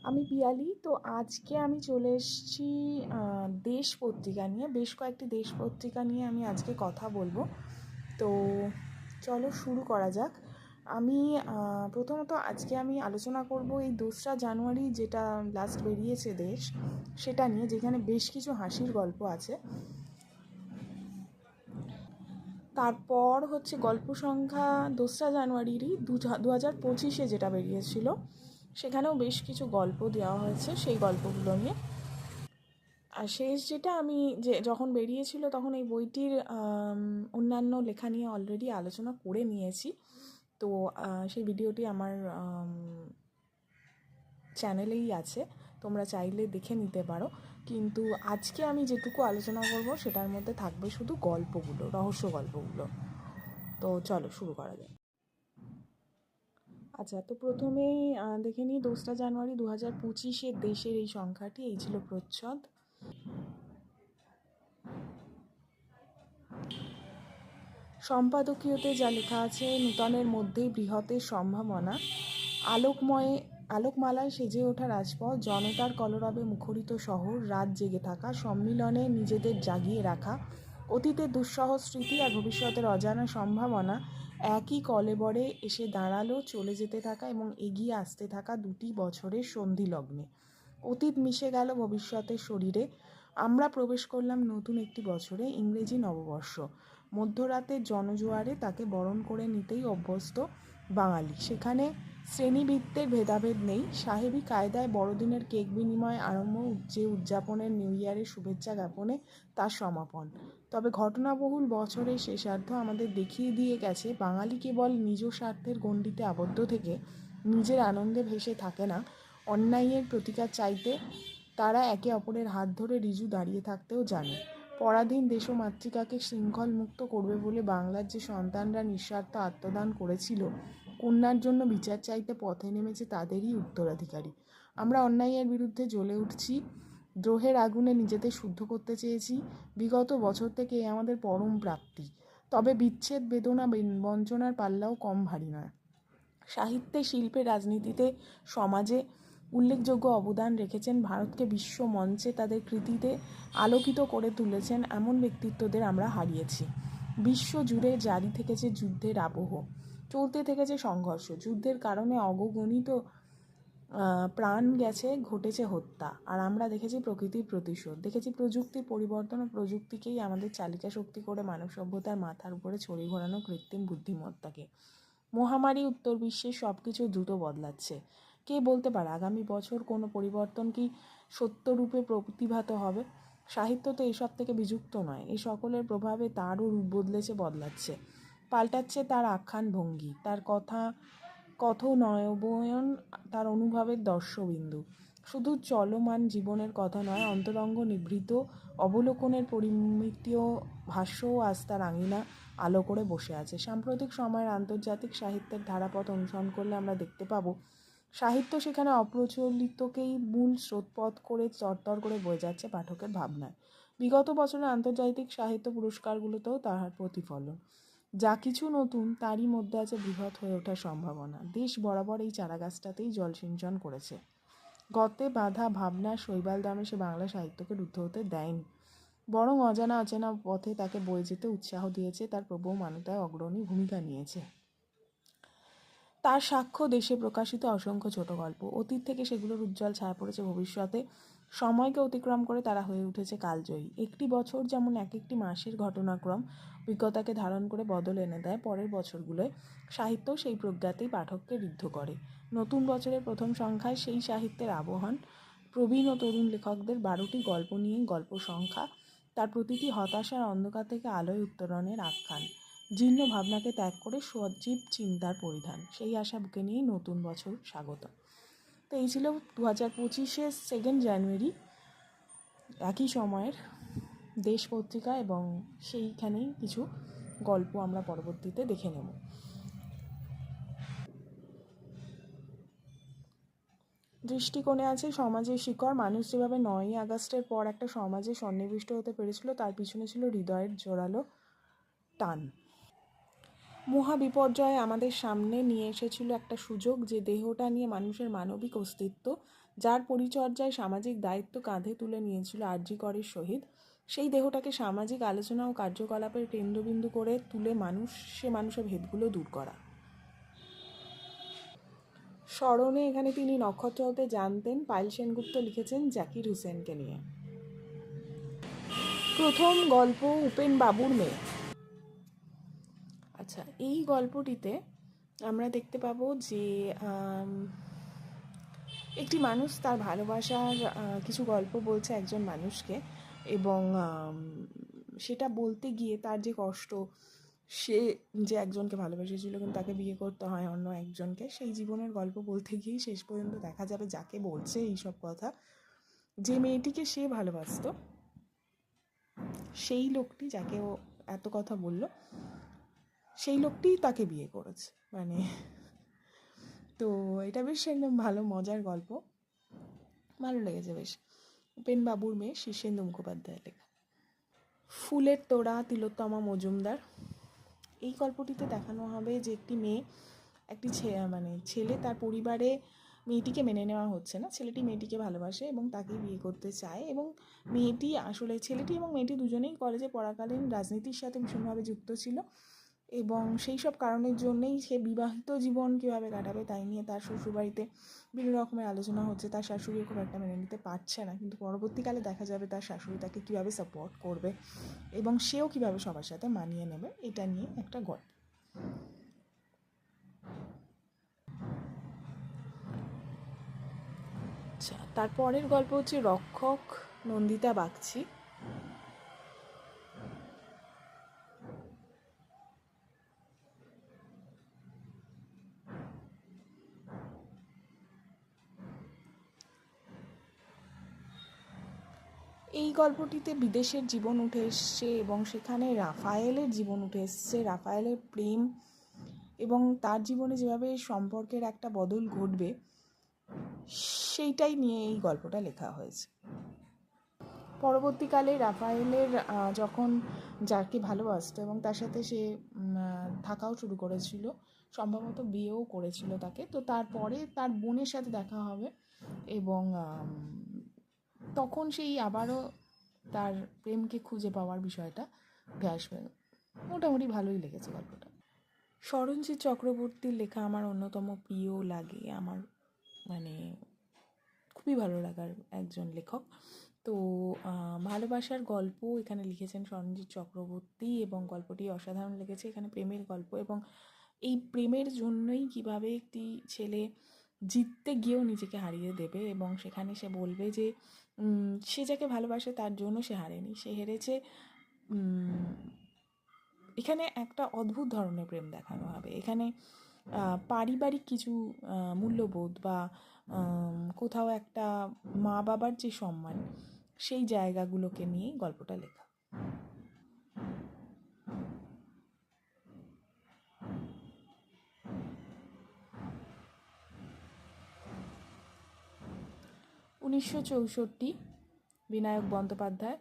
আমি পিয়ালি। তো আজকে আমি চলে এসেছি দেশ পত্রিকা নিয়ে। বেশ কয়েকটি দেশ পত্রিকা নিয়ে আমি আজকে কথা বলবো। তো চলো শুরু করা যাক। আমি প্রথমত আজকে আমি আলোচনা করব এই 2রা জানুয়ারি যেটা লাস্ট বেরিয়েছে দেশ, সেটা নিয়ে, যেখানে বেশ কিছু হাসির গল্প আছে। তারপর হচ্ছে গল্প সংখ্যা 2রা জানুয়ারিরই 2025-এ যেটা বেরিয়েছিল, সেখানেও বেশ কিছু গল্প দেওয়া হয়েছে, সেই গল্পগুলো নিয়ে। আর শেষ যেটা আমি যখন বেরিয়েছিল তখন এই বইটির অন্যান্য লেখা নিয়ে অলরেডি আলোচনা করে নিয়েছি। তো সেই ভিডিওটি আমার চ্যানেলেই আছে, তোমরা চাইলে দেখে নিতে পারো। কিন্তু আজকে আমি যেটুকু আলোচনা করব সেটার মধ্যে থাকবে শুধু গল্পগুলো, রহস্য গল্পগুলো। তো চলো শুরু করা যাক। আচ্ছা, তো প্রথমেই দেখে নিই 2রা জানুয়ারি 2025-এর দেশের এই সংখ্যাটি। এই ছিল প্রচ্ছদ। সম্পাদকীয়তে যা লেখা আছে: নূতনের মধ্যেই বৃহতের সম্ভাবনা। আলোকমালায় সেজে ওঠা রাজপথ, জনতার কলরবে মুখরিত শহর, রাত জেগে থাকা, সম্মিলনে নিজেদের জাগিয়ে রাখা, অতীতের দুঃসহ স্মৃতি আর ভবিষ্যতের অজানা সম্ভাবনা একই কলেবরে এসে দাঁড়ালো চলে যেতে থাকা এবং এগিয়ে আসতে থাকা 2টি বছরের সন্ধিলগ্নে। অতীত মিশে গেল ভবিষ্যতের শরীরে। আমরা প্রবেশ করলাম নতুন একটি বছরে, ইংরেজি নববর্ষ। মধ্যরাতের জনজোয়ারে তাকে বরণ করে নিতেই অভ্যস্ত বাঙালি। সেখানে শ্রেণীবৃত্তের ভেদাভেদ নেই। সাহেবি কায়দায় বড়দিনের কেক বিনিময় আরম্ভ, উদযাপনের নিউ ইয়ারের শুভেচ্ছা জ্ঞাপনে তার সমাপন। তবে ঘটনাবহুল বছরের শেষার্ধ আমাদের দেখিয়ে দিয়ে গেছে, বাঙালি কেবল নিজ স্বার্থের গণ্ডিতে আবদ্ধ থেকে নিজের আনন্দে ভেসে থাকে না। অন্যায়ের প্রতিকার চাইতে তারা একে অপরের হাত ধরে রিজু দাঁড়িয়ে থাকতেও জানে। পরাধীন দেশ ও মাতৃকাকে শৃঙ্খল মুক্ত করবে বলে বাংলার যে সন্তানরা নিঃস্বার্থ আত্মদান করেছিল, কন্যার জন্য বিচার চাইতে পথে নেমেছে তাদেরই উত্তরাধিকারী। আমরা অন্যায়ের বিরুদ্ধে জ্বলে উঠছি, দ্রোহের আগুনে নিজেদের শুদ্ধ করতে চেয়েছি। বিগত বছর থেকে আমাদের পরম প্রাপ্তি। তবে বিচ্ছেদ, বেদনা, বঞ্চনার পাল্লাও কম ভারী নয়। সাহিত্যে, শিল্পে, রাজনীতিতে, সমাজে উল্লেখযোগ্য অবদান রেখেছেন। ভারতকে বিশ্ব মঞ্চে তাদের কৃতিতে আলোকিত করে তুলেছেন এমন ব্যক্তিত্বদের আমরা হারিয়েছি। বিশ্ব জুড়ে জারি থেকেছে যুদ্ধের আবহ, চলতে থেকেছে সংঘর্ষ। যুদ্ধের কারণে অগণিত প্রাণ গেছে, ঘটেছে হত্যা। আর আমরা দেখেছি প্রকৃতির প্রতিশোধ, দেখেছি প্রযুক্তির পরিবর্তন ও প্রযুক্তিকেই আমাদের চালিকা শক্তি করে মানব সভ্যতার মাথার উপরে ছড়ি ঘোরানো কৃত্রিম বুদ্ধিমত্তাকে। মহামারী উত্তর বিশ্বের সব কিছু দ্রুত বদলাচ্ছে। কে বলতে পারে আগামী বছর কোনো পরিবর্তন কি সত্যরূপে প্রতিভাত হবে? সাহিত্য তো এসব থেকে বিযুক্ত নয়। এই সকলের প্রভাবে তারও রূপ বদলাচ্ছে, পাল্টাচ্ছে তার আখ্যান ভঙ্গি, তার কথনয়বয়ন, তার অনুভবের দর্শবিন্দু। শুধু চলমান জীবনের কথা নয়, অন্তরঙ্গ নিভৃত অবলোকনের পরিমিতীয় ভাষ্যও আজ তার আঙিনা আলো করে বসে আছে। সাম্প্রতিক সময়ের আন্তর্জাতিক সাহিত্যের ধারাপথ অনুসরণ করলে আমরা দেখতে পাবো, সাহিত্য সেখানে অপ্রচলিতকেই মূল স্রোতপথ করে চরতর করে বয়ে যাচ্ছে পাঠকের ভাবনায়। বিগত বছরের আন্তর্জাতিক সাহিত্য পুরস্কারগুলোতেও তাহার প্রতিফলন। যা কিছু নতুন তারই মধ্যে আছে বৃহৎ হয়ে ওঠার সম্ভাবনা। দেশ বরাবর এই চারাগাছটাতেই জলসিঞ্চন করেছে। গতে বাঁধা ভাবনার শৈবাল দামে সে বাংলা সাহিত্যকে রুদ্ধ হতে দেয়নি, বরং অচেনা পথে তাকে বয়ে যেতে উৎসাহ দিয়েছে, তার প্রবহমানতায় অগ্রণী ভূমিকা নিয়েছে। তার সাক্ষ্য দেশে প্রকাশিত অসংখ্য ছোট গল্প। অতীত থেকে সেগুলোর উজ্জ্বল ছায়া পড়েছে ভবিষ্যতে। সময়কে অতিক্রম করে তারা হয়ে উঠেছে কালজয়ী। একটি বছর যেমন এক একটি মাসের ঘটনাক্রম অভিজ্ঞতাকে ধারণ করে বদল এনে দেয়, পরের বছরগুলোয় সাহিত্য সেই প্রজ্ঞাতেই পাঠককে ঋদ্ধ করে। নতুন বছরের প্রথম সংখ্যায় সেই সাহিত্যের আবহান। প্রবীণ ও তরুণ লেখকদের 12টি গল্প নিয়ে গল্প সংখ্যা, তার প্রতিটি হতাশার অন্ধকার থেকে আলোয় উত্তরণের আখ্যান। জীর্ণ ভাবনাকে ত্যাগ করে সজীব চিন্তার পরিধান, সেই আশা বুকে নিয়েই নতুন বছর স্বাগত। তো এই ছিল 2025-এর 2 জানুয়ারি একই সময়ের দেশ পত্রিকা, এবং সেইখানেই কিছু গল্প আমরা পরবর্তীতে দেখে নেব। দৃষ্টিকোণে আছে সমাজের শিকড়। মানুষ যেভাবে 9ই আগস্টের পর একটা সমাজে সন্নিবিষ্ট হতে পেরেছিল, তার পিছনে ছিল হৃদয়ের জোরালো টান। মহাবিপর্যয় আমাদের সামনে নিয়ে এসেছিল একটা সুযোগ, যে দেহটা নিয়ে মানুষের মানবিক অস্তিত্ব, যার পরিচর্যায় সামাজিক দায়িত্ব কাঁধে তুলে নিয়েছিল আর.জি. করের শহীদ, সেই দেহটাকে সামাজিক আলোচনা ও কার্যকলাপের কেন্দ্রবিন্দু করে তুলে মানুষের ভেদগুলো দূর করা। স্মরণে এখানে তিনি নক্ষত্র হতে জানতেন পায়েল সেনগুপ্ত লিখেছেন জাকির হুসেনকে নিয়ে। প্রথম গল্প উপেন বাবুর মেয়ে। আচ্ছা, এই গল্পটিতে আমরা দেখতে পাবো যে একটি মানুষ তার ভালোবাসার কিছু গল্প বলছে একজন মানুষকে, এবং সেটা বলতে গিয়ে তার যে কষ্ট, সে যে একজনকে ভালোবেসেছিল কিন্তু তাকে বিয়ে করতে হয় অন্য একজনকে, সেই জীবনের গল্প বলতে গিয়েই শেষ পর্যন্ত দেখা যাবে যাকে বলছে এইসব কথা, যে মেয়েটিকে সে ভালোবাসতো, সেই লোকটি যাকে ও এত কথা বলল, সেই লোকটিই তাকে বিয়ে করেছে। মানে তো এটা বেশ একদম ভালো মজার গল্প, ভালো লেগেছে বেশ। উপেন বাবুর মেয়ে, শীর্ষেন্দু মুখোপাধ্যায় লেখা। ফুলের তোড়া, তিলোত্তমা মজুমদার। এই গল্পটিতে দেখানো হবে যে একটি মেয়ে, একটি ছেলে, তার পরিবারে মেয়েটিকে মেনে নেওয়া হচ্ছে না, ছেলেটি মেয়েটিকে ভালোবাসে এবং তাকে বিয়ে করতে চায়, এবং মেয়েটি আসলে, ছেলেটি এবং মেয়েটি দুজনেই কলেজে পড়াকালীন রাজনীতির সাথে ভীষণভাবে যুক্ত ছিল, এবং সেই সব কারণের জন্যেই সে বিবাহিত জীবন কীভাবে কাটাবে তাই নিয়ে তার শ্বশুরবাড়িতে বিভিন্ন রকমের আলোচনা হচ্ছে। তার শাশুড়িও খুব একটা মেনে নিতে পারছে না, কিন্তু পরবর্তীকালে দেখা যাবে তার শাশুড়ি তাকে কীভাবে সাপোর্ট করবে এবং সেও কীভাবে সবার সাথে মানিয়ে নেবে, এটা নিয়ে একটা গল্প। আচ্ছা, তারপরের গল্প হচ্ছে রক্ষক, নন্দিতা বাগচি। এই গল্পটিতে বিদেশের জীবন উঠে এসছে এবং সেখানে রাফায়েলের জীবন উঠে এসছে, রাফায়েলের প্রেম এবং তার জীবনে যেভাবে সম্পর্কের একটা বদল ঘটবে সেইটাই নিয়ে এই গল্পটা লেখা হয়েছে। পরবর্তীকালে রাফায়েলের যখন যাকে ভালোবাসতো এবং তার সাথে সে থাকাও শুরু করেছিল, সম্ভবত বিয়েও করেছিল তাকে, তো তারপরে তার বোনের সাথে দেখা হবে এবং তখন সেই আবারও তার প্রেমকে খুঁজে পাওয়ার বিষয়টা উঠে আসবে। মোটামুটি ভালোই লেগেছে গল্পটা। স্মরণজিৎ চক্রবর্তীর লেখা আমার অন্যতম প্রিয় লাগে, আমার মানে খুবই ভালো লাগার একজন লেখক। তো ভালোবাসার গল্প এখানে লিখেছেন স্মরণজিৎ চক্রবর্তী এবং গল্পটি অসাধারণ লেগেছে। এখানে প্রেমের গল্প এবং এই প্রেমের জন্যই কিভাবে একটি ছেলে জিততে গিয়েও নিজেকে হারিয়ে দেবে এবং সেখানে সে বলবে যে সে যাকে ভালোবাসে তার জন্য সে হারেনি, সে হেরেছে। এখানে একটা অদ্ভুত ধরনের প্রেম দেখানো হবে। এখানে পারিবারিক কিছু মূল্যবোধ বা কোথাও একটা মা বাবার যে সম্মান, সেই জায়গাগুলোকে নিয়েই গল্পটা লেখা। উনিশশো 64, বিনায়ক বন্দ্যোপাধ্যায়।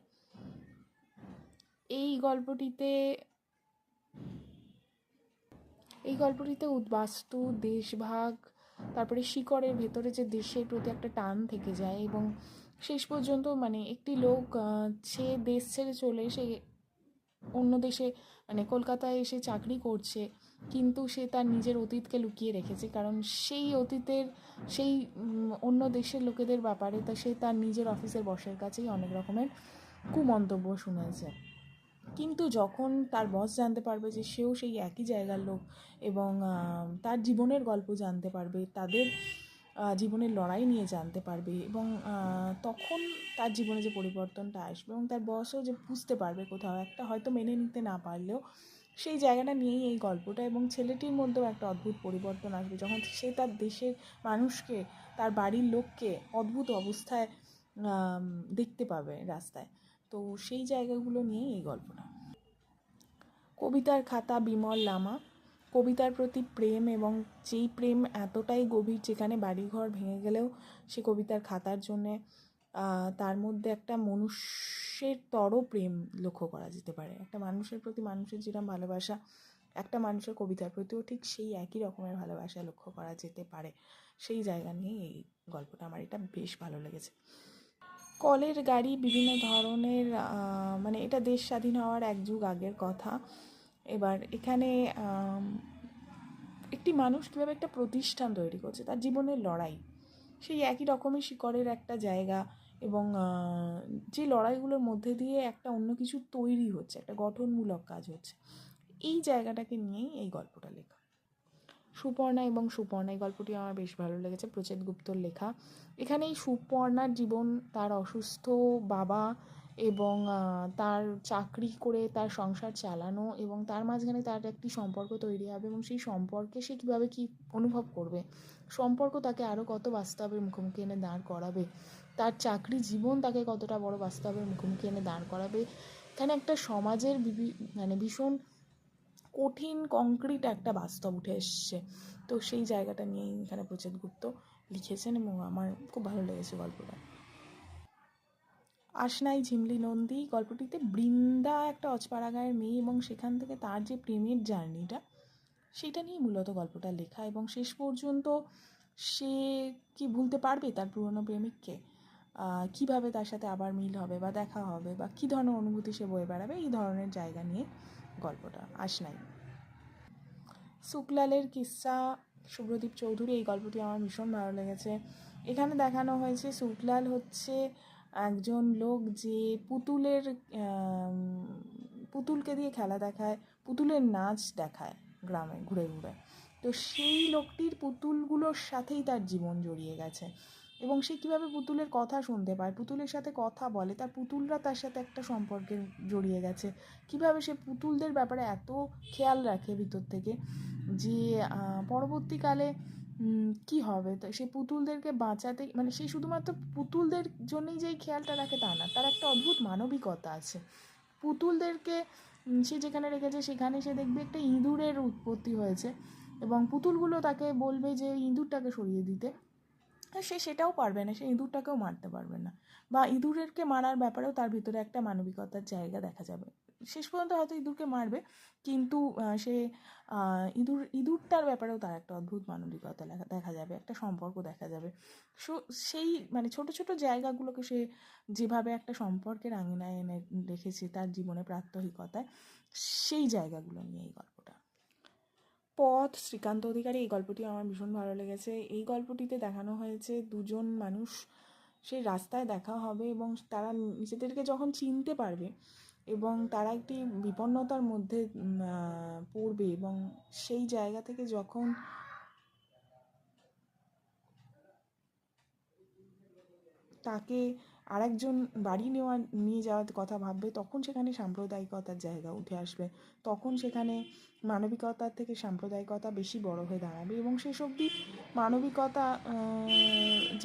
এই গল্পটিতে উদ্বাস্তু, দেশভাগ, তারপরে শিকড়ের ভেতরে যে দেশের প্রতি একটা টান থেকে যায় এবং শেষ পর্যন্ত মানে একটি লোক সে দেশ ছেড়ে চলে এসে অন্য দেশে কলকাতায় এসে চাকরি করছে, কিন্তু সে তার নিজের অতীতকে লুকিয়ে রেখেছে, কারণ সেই অতীতের সেই অন্য দেশের লোকেদের ব্যাপারে সে তার নিজের অফিসের বসের কাছেই অনেক রকমের কুমন্তব্য শুনেছে। কিন্তু যখন তার বস জানতে পারবে যে সেও সেই একই জায়গার লোক এবং তার জীবনের গল্প জানতে পারবে, তাদের জীবনের লড়াই নিয়ে জানতে পারবে এবং তখন তার জীবনে যে পরিবর্তনটা আসবে এবং তার বসও যে বুঝতে পারবে কোথাও একটা, হয়তো মেনে নিতে না পারলেও সেই জায়গাটা নিয়েই এই গল্পটা, এবং ছেলেটির মধ্যেও একটা অদ্ভুত পরিবর্তন আসবে যখন সে তার দেশের মানুষকে, তার বাড়ির লোককে অদ্ভুত অবস্থায় দেখতে পাবে রাস্তায়। তো সেই জায়গাগুলো নিয়েই এই গল্পটা। কবিতার খাতা, বিমল লামা। কবিতার প্রতি প্রেম এবং যেই প্রেম এতটাই গভীর যেখানে বাড়িঘর ভেঙে গেলেও সে কবিতার খাতার জন্যে তার মধ্যে একটা মনুষ্যের প্রেম লক্ষ্য করা যেতে পারে। একটা মানুষের প্রতি মানুষের যেরকম ভালোবাসা একটা মানুষের কবিতার প্রতিও ঠিক সেই একই রকমের ভালোবাসা লক্ষ্য করা যেতে পারে। সেই জায়গা নিয়ে এই গল্পটা আমার এটা বেশ ভালো লেগেছে। কলের গাড়ি বিভিন্ন ধরনের, মানে এটা দেশ স্বাধীন হওয়ার এক যুগ আগের কথা। এবার এখানে একটি মানুষ কীভাবে একটা প্রতিষ্ঠান তৈরি করছে, তার জীবনের লড়াই, সেই একই রকমই শিকড়ের একটা জায়গা, এবং যে লড়াইগুলোর মধ্যে দিয়ে একটা অন্য কিছু তৈরি হচ্ছে, একটা গঠনমূলক কাজ হচ্ছে, এই জায়গাটাকে নিয়েই এই গল্পটা লেখা। সুপর্ণা এবং সুপর্ণা, এই গল্পটি আমার বেশ ভালো লেগেছে, প্রচেত গুপ্তর লেখা। এখানে এই সুপর্ণার জীবন, তার অসুস্থ বাবা এবং তার চাকরি করে তার সংসার চালানো, এবং তার মাঝখানে তার একটি সম্পর্ক তৈরি হবে, এবং সেই সম্পর্কে সে কীভাবে কী অনুভব করবে, সম্পর্ক তাকে আরও কত বাস্তবের মুখোমুখি এনে দাঁড় করাবে, তার চাকরি জীবন তাকে কতটা বড় বাস্তবের মুখোমুখি এনে দাঁড় করাবে। এখানে একটা সমাজের মানে ভীষণ কঠিন কংক্রিট একটা বাস্তব উঠে এসছে। তো সেই জায়গাটা নিয়েই এখানে প্রচেত গুপ্ত লিখেছেন, এবং আমার খুব ভালো লেগেছে গল্পটা। আশনাই ঝিমলি নন্দী, গল্পটিতে বৃন্দা একটা অজপাড়া গায়ের মেয়ে, এবং সেখান থেকে তার যে প্রেমের জার্নিটা, সেটা নিয়ে মূলত গল্পটা লেখা, এবং শেষ পর্যন্ত সে কি ভুলতে পারবে তার পুরনো প্রেমিককে, কিভাবে তার সাথে আবার মিল হবে বা দেখা হবে, বা কী ধরনের অনুভূতি সে বয়ে বেড়াবে, এই ধরনের জায়গা নিয়ে গল্পটা আশনাই। শুক্লালের কিস্সা, শুভ্রদীপ চৌধুরী, এই গল্পটি আমার ভীষণ ভালো লেগেছে। এখানে দেখানো হয়েছে শুক্লাল হচ্ছে একজন লোক যে পুতুলকে দিয়ে খেলা দেখায়, পুতুলের নাচ দেখায় গ্রামে ঘুরে ঘুরে। তো সেই লোকটির পুতুলগুলোর সাথেই তার জীবন জড়িয়ে গেছে, এবং সে কীভাবে পুতুলের কথা শুনতে পায়, পুতুলের সাথে কথা বলে, তার পুতুলরা তার সাথে একটা সম্পর্কে জড়িয়ে গেছে, কীভাবে সে পুতুলদের ব্যাপারে এত খেয়াল রাখে ভিতর থেকে, যে পরবর্তীকালে কি হবে, তো সে পুতুলদেরকে বাঁচাতে, মানে সে শুধুমাত্র পুতুলদের জন্যই যে এই খেয়ালটা রাখে তা না, তার একটা অদ্ভুত মানবিকতা আছে। পুতুলদেরকে সে যেখানে রেখেছে সেখানে সে দেখবে একটা ইঁদুরের উৎপত্তি হয়েছে, এবং পুতুলগুলো তাকে বলবে যে ইঁদুরটাকে সরিয়ে দিতে, সে সেটাও পারবে না, সে ইঁদুরটাকেও মারতে পারবে না, বা ইঁদুরকে মারার ব্যাপারেও তার ভিতরে একটা মানবিকতার জায়গা দেখা যাবে। শেষ পর্যন্ত হয়তো ইঁদুরকে মারবে, কিন্তু সে ইঁদুরটার ব্যাপারেও তার একটা অদ্ভুত মানবিকতা দেখা যাবে, একটা সম্পর্ক দেখা যাবে। সেই মানে ছোট ছোট জায়গাগুলোকে সে যেভাবে একটা সম্পর্কের আঙিনায় এনে রেখেছে তার জীবনে প্রাত্যহিকতায়, সেই জায়গাগুলো নিয়ে এই গল্পটা। পথ, শ্রীকান্ত অধিকারী, এই গল্পটি আমার ভীষণ ভালো লেগেছে। এই গল্পটিতে দেখানো হয়েছে দুজন মানুষ সেই রাস্তায় দেখা হবে, এবং তারা নিজেদেরকে যখন চিনতে পারবে, এবং তারা একটি বিপন্নতার মধ্যে পড়বে, এবং সেই জায়গা থেকে যখন তাকে আরেকজন বাড়ি নিয়ে যাওয়ার কথা ভাববে, তখন সেখানে সাম্প্রদায়িকতার জায়গা উঠে আসবে, তখন সেখানে মানবিকতার থেকে সাম্প্রদায়িকতা বেশি বড় হয়ে দাঁড়াবে, এবং শেষ অবধি মানবিকতা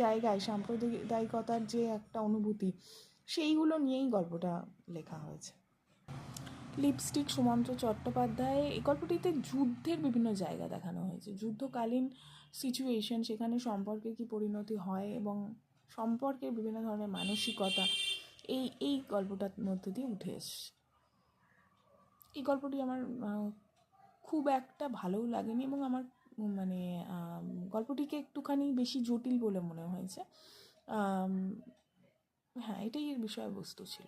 জায়গায় সাম্প্রদায়িকতার যে একটা অনুভূতি, সেইগুলো নিয়েই গল্পটা লেখা হয়েছে। লিপস্টিক, সুমন্ত চট্টোপাধ্যায়, এই গল্পটিতে যুদ্ধের বিভিন্ন জায়গা দেখানো হয়েছে, যুদ্ধকালীন সিচুয়েশন, সেখানে সম্পর্কে কী পরিণতি হয়, এবং সম্পর্কের বিভিন্ন ধরনের মানসিকতা, এই গল্পটার মধ্যে দিয়ে উঠে এসছে। এই গল্পটি আমার খুব একটা ভালোও লাগেনি, এবং আমার মানে গল্পটিকে একটুখানি বেশি জটিল বলে মনে হয়েছে। হ্যাঁ, এটাই এর বিষয়বস্তু ছিল।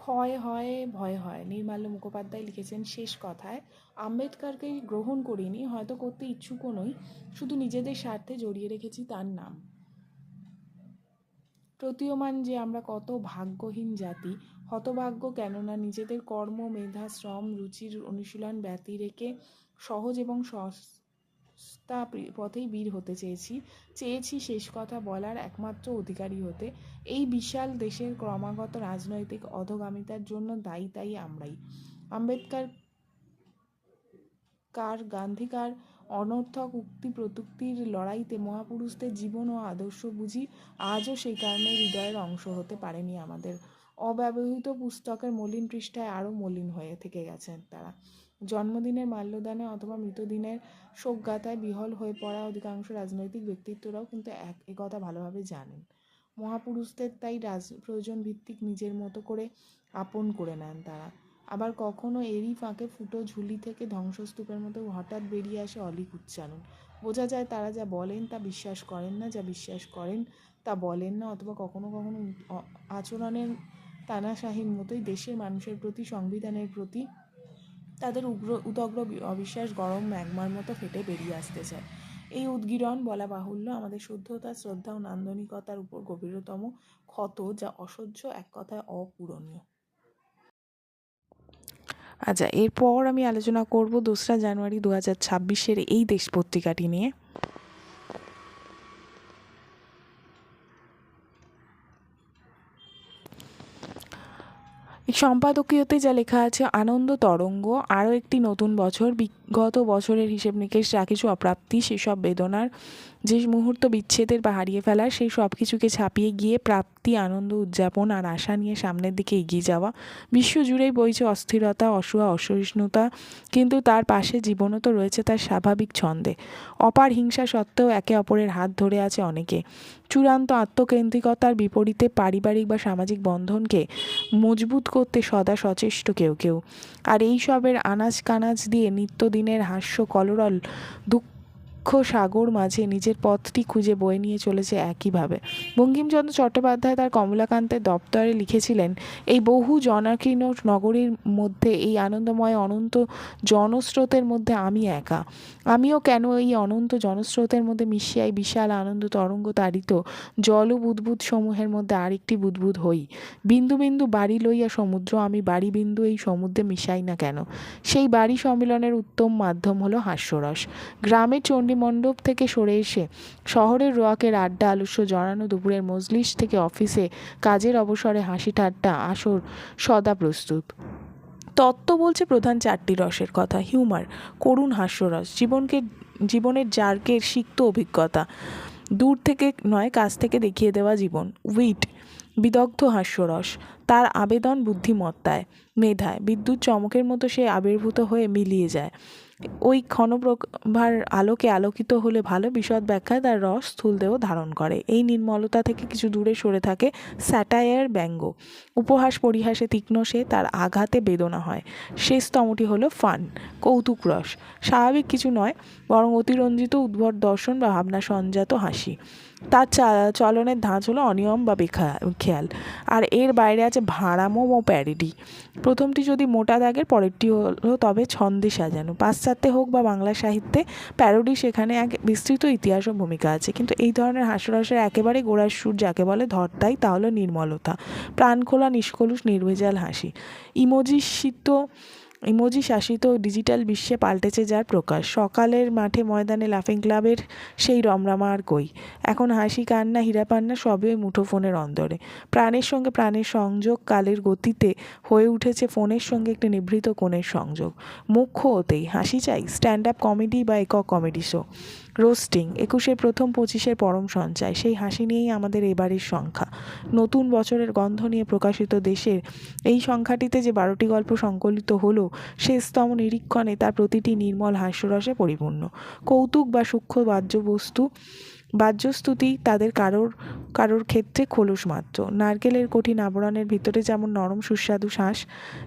ক্ষয় হয় ভয় হয়, নির্মাল্য মুখোপাধ্যায় লিখেছেন শেষ কথায়, আম্বেদকরকে গ্রহণ করিনি, হয়তো করতে ইচ্ছুকও নই, শুধু নিজেদের স্বার্থে জড়িয়ে রেখেছি তার নাম। প্রতীয়মান যে আমরা কত ভাগ্যহীন জাতি, হতভাগ্য কেননা নিজেদের কর্ম, মেধা, শ্রম, রুচির অনুশীলন ব্যতি রেখে সহজ এবং সস্তা পথেই বীর হতে চেয়েছি শেষ কথা বলার একমাত্র অধিকারী হতে। এই বিশাল দেশের ক্রমাগত রাজনৈতিক অধোগামিতার জন্য দায়ী তাই আমরাই। আম্বেদকর গান্ধিকার অনর্থক উক্তি প্রযুক্তির লড়াইতে মহাপুরুষদের জীবন ও আদর্শ বুঝি আজও সেই কারণে হৃদয়ের অংশ হতে পারেনি আমাদের। অব্যবহৃত পুস্তকের মলিন পৃষ্ঠায় আরও মলিন হয়ে থেকে গেছেন তারা। জন্মদিনের মাল্যদানে অথবা মৃতদিনের শোকগাথায় বিহ্বল হয়ে পড়া অধিকাংশ রাজনৈতিক ব্যক্তিত্বরাও কিন্তু একথা ভালোভাবে জানেন। মহাপুরুষদের তাই প্রয়োজন ভিত্তিক নিজের মতো করে আপন করে নেন তারা। আবার কখনো এরই ফাঁকে ফুটো ঝুলি থেকে ধ্বংসস্তূপের মতো হঠাৎ বেরিয়ে আসে অলিক উচ্চারণ। বোঝা যায় তারা যা বলেন তা বিশ্বাস করেন না, যা বিশ্বাস করেন তা বলেন না, অথবা কখনো কখনো আচরণের তানাশাহির মতোই দেশের মানুষের প্রতি, সংবিধানের প্রতি তাদের উদগ্র অবিশ্বাস গরম ম্যাগমার মতো ফেটে বেরিয়ে আসতে চায়। এই উদ্গীরণ বলা বাহুল্য আমাদের শুদ্ধতা, শ্রদ্ধা ও নান্দনিকতার উপর গভীরতম ক্ষত, যা অসহ্য, এক কথায় অপূরণীয়। আচ্ছা, এরপর আমি আলোচনা করব 2রা জানুয়ারি 2026-এর এই দেশ পত্রিকাটি নিয়ে। এই সম্পাদকীয়তে যা লেখা আছে, আনন্দ তরঙ্গ, আরও একটি নতুন বছর, বিগত বছরের হিসেব নিকেশ, যা কিছু অপ্রাপ্তি, সেসব বেদনার, যে মুহূর্ত বিচ্ছেদের বা হারিয়ে ফেলার, সেই সব কিছুকে ছাপিয়ে গিয়ে প্রাপ্তি, আনন্দ, উদযাপন আর আশা নিয়ে সামনের দিকে এগিয়ে যাওয়া। বিশ্বজুড়েই বইছে অস্থিরতা, অসূয়া, অসহিষ্ণুতা, কিন্তু তার পাশে জীবনও তো রয়েছে তার স্বাভাবিক ছন্দে। অপার হিংসা সত্ত্বেও একে অপরের হাত ধরে আছে অনেকে। চূড়ান্ত আত্মকেন্দ্রিকতার বিপরীতে পারিবারিক বা সামাজিক বন্ধনকে মজবুত করতে সদা সচেষ্ট কেউ কেউ। আর এই সবের আনাজ কানাজ দিয়ে নিত্যদিনের হাস্য কলরল দুঃখ সাগর মাঝে নিজের পথটি খুঁজে বয়ে নিয়ে চলেছে একইভাবে। বঙ্কিমচন্দ্র চট্টোপাধ্যায় তার কমলাকান্তের দপ্তরে লিখেছিলেন, এই বহু জনাকীর্ণ নগরীর মধ্যে, এই আনন্দময় অনন্ত জনস্রোতের মধ্যে আমি একা। আমিও কেন এই অনন্ত জনস্রোতের মধ্যে মিশিয়া এই বিশাল আনন্দ তরঙ্গ তাড়িত জল বুদ্বুদ সমূহের মধ্যে আরেকটি বুদ্বুদ হই। বিন্দু বিন্দু বাড়ি লইয়া সমুদ্র, আমি বাড়ি বিন্দু এই সমুদ্রে মিশাই না কেন? সেই বাড়ি সম্মিলনের উত্তম মাধ্যম হলো হাস্যরস। গ্রামের চণ্ডীমণ্ডপ থেকে সরে এসে শহরের রোয়াকের আড্ডা, আলস্য জড়ানো দুপুরের মজলিস থেকে অফিসে কাজের অবসরে হাসি ঠাট্টা আসর সদা প্রস্তুত। তত্ত্ব বলছে প্রধান 4টি রসের কথা: হিউমার, করুণ হাস্যরস, জীবনের জার্কের সিক্ত অভিজ্ঞতা, দূর থেকে নয় কাছ থেকে দেখিয়ে দেওয়া জীবন; উইট, বিদগ্ধ হাস্যরস, তার আবেদন বুদ্ধিমত্তায়, মেধায়, বিদ্যুৎ চমকের মতো সে আবির্ভূত হয়ে মিলিয়ে যায়। ওই ক্ষণপ্রভার আলোকে আলোকিত হলে ভালো, বিশদ ব্যাখ্যায় তার রস স্থূলদেহ ধারণ করে। এই নির্মলতা থেকে কিছু দূরে সরে থাকে স্যাটায়ার, ব্যঙ্গ, উপহাস পরিহাসে তীক্ষ্ণ সে, তার আঘাতে বেদনা হয়। শেষতমটি হলো ফান, কৌতুক রস, স্বাভাবিক কিছু নয় বরং অতিরঞ্জিত উদ্ভট দর্শন বা ভাবনা সঞ্জাত হাসি। তার চলনের ধাঁচ হলো অনিয়ম বা বেখেয়াল, আর এর বাইরে আছে ভাঁড়ামো ও প্যারিডি। প্রথমটি যদি মোটা দাগের, পরেরটি হলো তবে ছন্দে সাজানো। পাশ্চাত্যে হোক বা বাংলা সাহিত্যে, প্যারোডি সেখানে এক বিস্তৃত ইতিহাস ও ভূমিকা আছে। কিন্তু এই ধরনের হাস্যরসের একেবারে গোড়ার সুর যাকে বলে ধর্তাই, তা হলো নির্মলতা, প্রাণখোলা, নিষ্কলুষ, নির্ভেজাল হাসি। ইমোজি শাসিত ডিজিটাল বিশ্বে পাল্টেছে যার প্রকাশ। সকালের মাঠে ময়দানে লাফিং ক্লাবের সেই রমরমা আর কই। এখন হাসি, কান্না, হীরাপান্না সবই ওই মুঠোফোনের অন্দরে। প্রাণের সঙ্গে প্রাণের সংযোগ কালের গতিতে হয়ে উঠেছে ফোনের সঙ্গে একটি নিভৃত কোণের সংযোগ। মুখ্য ওতেই হাসি চাই, স্ট্যান্ড আপ কমেডি বা একক কমেডি শো, রোস্টিং, 21-এর প্রথম 25-এর পরম সঞ্চয়, সেই হাসি নিয়েই আমাদের এবারের সংখ্যা। নতুন বছরের গন্ধ নিয়ে প্রকাশিত দেশের এই সংখ্যাটিতে যে 12টি গল্প সংকলিত হলো, শেষতম নিরীক্ষণে তার প্রতিটি নির্মল হাস্যরসে পরিপূর্ণ। কৌতুক বা সূক্ষ্ম বাহ্যস্তুতি তাদের কারোর ক্ষেত্রে খোলস মাত্র। নারকেলের কঠিন আবরণের ভিতরে যেমন নরম সুস্বাদু শ্বাস,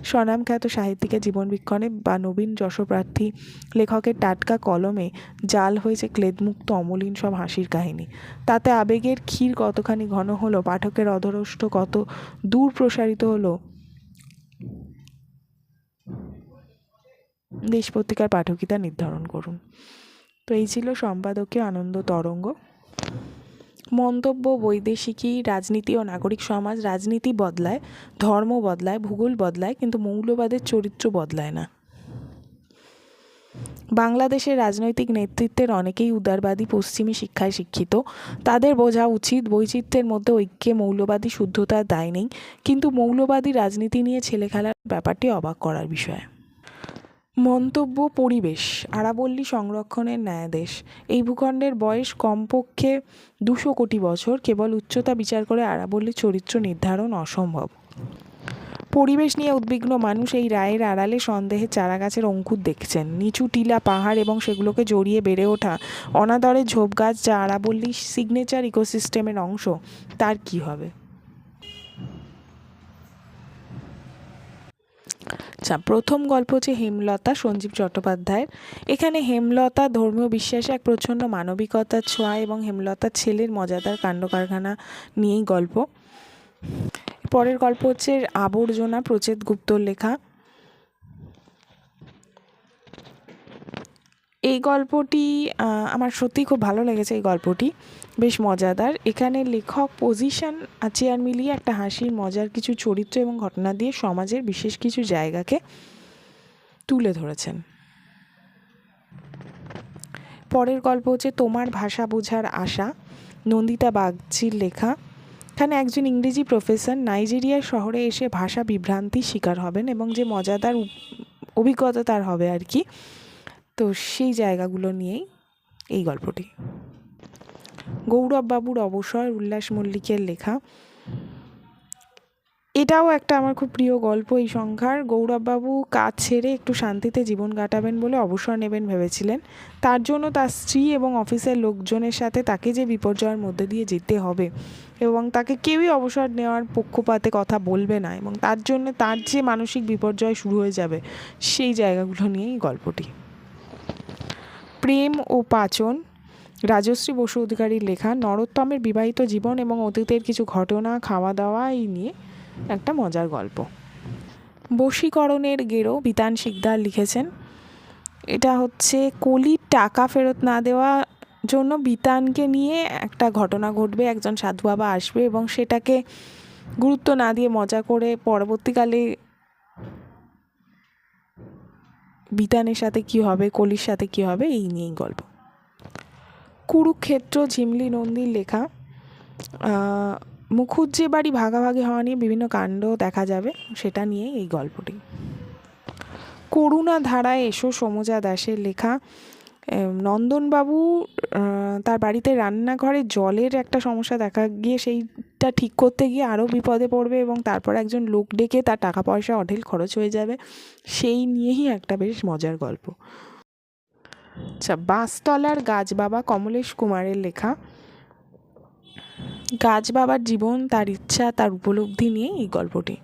স্বনামখ্যাত সাহিত্যিকের জীবনবীক্ষণে বা নবীন যশপ্রার্থী লেখকের টাটকা কলমে জাল হয়েছে ক্লেদমুক্ত অমলিন সব হাসির কাহিনী। তাতে আবেগের ক্ষীর কতখানি ঘন হলো, পাঠকের অধরষ্ট কত দূর প্রসারিত হলো, দেশ পত্রিকার পাঠকিতা নির্ধারণ করুন। তো এই ছিল সম্পাদকীয় আনন্দ তরঙ্গ। মন্তব্য: বৈদেশিকী, রাজনীতি ও নাগরিক সমাজ, রাজনীতি বদলায়, ধর্ম বদলায়, ভূগোল বদলায়, কিন্তু মৌলবাদের চরিত্র বদলায় না। বাংলাদেশের রাজনৈতিক নেতৃত্বের অনেকেই উদারবাদী পশ্চিমী শিক্ষায় শিক্ষিত। তাদের বোঝা উচিত বৈচিত্র্যের মধ্যে ঐক্যে মৌলবাদী শুদ্ধতার দায় নেই, কিন্তু মৌলবাদী রাজনীতি নিয়ে ছেলে খেলার ব্যাপারটি অবাক করার বিষয়। মন্তব্য: পরিবেশ আরাবল্লী সংরক্ষণের ন্যায়াদেশ। এই ভূখণ্ডের বয়স কমপক্ষে 200 কোটি বছর। কেবল উচ্চতা বিচার করে আরাবল্লীর চরিত্র নির্ধারণ অসম্ভব। পরিবেশ নিয়ে উদ্বিগ্ন মানুষ এই রায়ের আড়ালে সন্দেহের চারাগাছের অঙ্কুর দেখছেন। নিচু টিলা, পাহাড় এবং সেগুলোকে জড়িয়ে বেড়ে ওঠা অনাদরের ঝোপ গাছ, যা আরাবল্লীর সিগনেচার ইকোসিস্টেমের অংশ, তার কি হবে? আচ্ছা, প্রথম গল্প হচ্ছে হেমলতা, সঞ্জীব চট্টোপাধ্যায়ের। এখানে হেমলতা ধর্মীয় বিশ্বাসে এক প্রচ্ছন্ন মানবিকতার ছোঁয়া এবং হেমলতার ছেলের মজাদার কাণ্ডকারখানা নিয়েই গল্প। পরের গল্প হচ্ছে আবর্জনা, প্রচেত গুপ্তর লেখা। এই গল্পটি আমার সত্যিই খুব ভালো লেগেছে। এই গল্পটি বেশ মজাদার। এখানে লেখক পজিশন আর চেয়ার মিলিয়ে একটা হাসির মজার কিছু চরিত্র এবং ঘটনা দিয়ে সমাজের বিশেষ কিছু জায়গাকে তুলে ধরেছেন। পরের গল্প হচ্ছে তোমার ভাষা বোঝার আশা, নন্দিতা বাগচির লেখা। এখানে একজন ইংরেজি প্রফেসর নাইজেরিয়ার শহরে এসে ভাষা বিভ্রান্তির শিকার হবেন এবং যে মজাদার অভিজ্ঞতা তার হবে আর কি, তো সেই জায়গাগুলো নিয়েই এই গল্পটি। গৌরববাবুর অবসর, উল্লাস মল্লিকের লেখা। এটাও একটা আমার খুব প্রিয় গল্প এই সংখ্যার। গৌরববাবু কাজ ছেড়ে একটু শান্তিতে জীবন কাটাবেন বলে অবসর নেবেন ভেবেছিলেন। তার জন্য তার স্ত্রী এবং অফিসের লোকজনের সাথে তাকে যে বিপর্যয়ের মধ্যে দিয়ে যেতে হবে এবং তাকে কেউই অবসর নেওয়ার পক্ষপাতে কথা বলবে না এবং তার জন্য তার যে মানসিক বিপর্যয় শুরু হয়ে যাবে, সেই জায়গাগুলো নিয়েই গল্পটি। প্রেম ও পাচন, রাজশ্রী বসু অধিকারীর লেখা। নরোত্তমের বিবাহিত জীবন এবং অতীতের কিছু ঘটনা, খাওয়া দাওয়া এই নিয়ে একটা মজার গল্প। বশীকরণের গেরো, বিতান শিকদার লিখেছেন। এটা হচ্ছে কলির টাকা ফেরত না দেওয়া জন্য বিতানকে নিয়ে একটা ঘটনা ঘটবে। একজন সাধু বাবা আসবে এবং সেটাকে গুরুত্ব না দিয়ে মজা করে পরবর্তীকালে বিতানের সাথে কি হবে, কলির সাথে কি হবে, এই নিয়েই গল্প। কুরুক্ষেত্র, ঝিমলি নন্দীর লেখা। মুখুজ্জে বাড়ি ভাগাভাগি হওয়া নিয়ে বিভিন্ন কাণ্ড দেখা যাবে, সেটা নিয়েই এই গল্পটি। করুণা ধারায় এসো, সমজা দাসের লেখা। নন্দনবাবু তার বাড়িতে রান্নাঘরে জলের একটা সমস্যা দেখা গিয়ে সেইটা ঠিক করতে গিয়ে আরও বিপদে পড়বে এবং তারপর একজন লোক ডেকে তার টাকা পয়সা অঢেল খরচ হয়ে যাবে, সেই নিয়েই একটা বেশ মজার গল্প। আচ্ছা, বাঁশতলার গাছ বাবা, কমলেশ কুমারের লেখা। গাছ বাবার জীবন, তার ইচ্ছা, তার উপলব্ধি নিয়ে এই গল্পটি।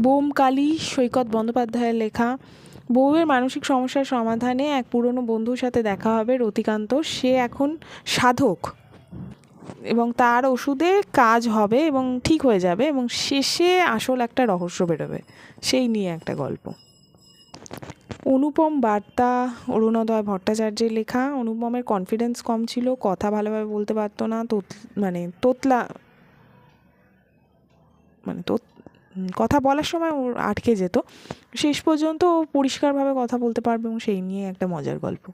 বোমকালী, সৈকত বন্দ্যোপাধ্যায়ের লেখা। বউয়ের মানসিক সমস্যার সমাধানে এক পুরনো বন্ধুর সাথে দেখা হবে রতিকান্ত। সে এখন সাধক এবং তার ওষুধে কাজ হবে এবং ঠিক হয়ে যাবে এবং শেষে আসল একটা রহস্য বেরোবে, সেই নিয়ে একটা গল্প। অনুপম বার্তা, অরুণোদয় ভট্টাচার্যের লেখা। অনুপমের কনফিডেন্স কম ছিল, কথা ভালোভাবে বলতে পারতো না, কথা বলার সময় ওর আটকে যেত। শেষ পর্যন্ত ও পরিষ্কারভাবে কথা বলতে পারবে এবং সেই নিয়ে একটা মজার গল্প।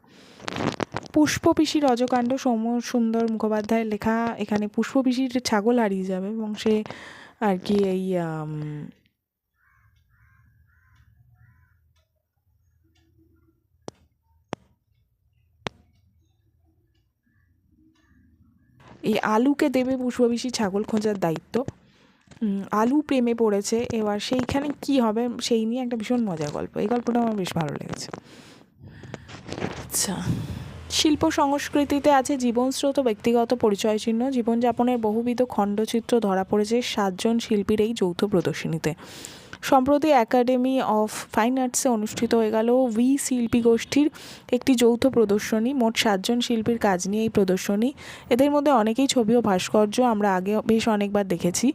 পুষ্পপিসির রজকাণ্ড, সৌম্য সুন্দর মুখোপাধ্যায়ের লেখা। এখানে পুষ্পপিসির ছাগল হারিয়ে যাবে এবং সে আর কি এই আলুকে দেবে পুষ্পপিসির ছাগল খোঁজার দায়িত্ব। আলু প্রেমে পড়েছে, এবার সেইখানে কি হবে সেই নিয়ে একটা ভীষণ মজার গল্প। এই গল্পটা আমার বেশ ভালো লেগেছে। আচ্ছা, শিল্প সংস্কৃতিতে আছে জীবনস্রোত, ব্যক্তিগত পরিচয় চিহ্ন। জীবনযাপনের বহুবিধ খণ্ডচিত্র ধরা পড়েছে 7জন শিল্পীর এই যৌথ প্রদর্শনীতে। সম্প্রতি একাডেমি অফ ফাইন আর্টসে অনুষ্ঠিত হয়ে গেল ভি শিল্পী গোষ্ঠীর একটি যৌথ প্রদর্শনী। মোট 7জন শিল্পীর কাজ নিয়ে এই প্রদর্শনী। এদের মধ্যে অনেকেই ছবি ও ভাস্কর্য আমরা আগে বেশ অনেকবার দেখেছি।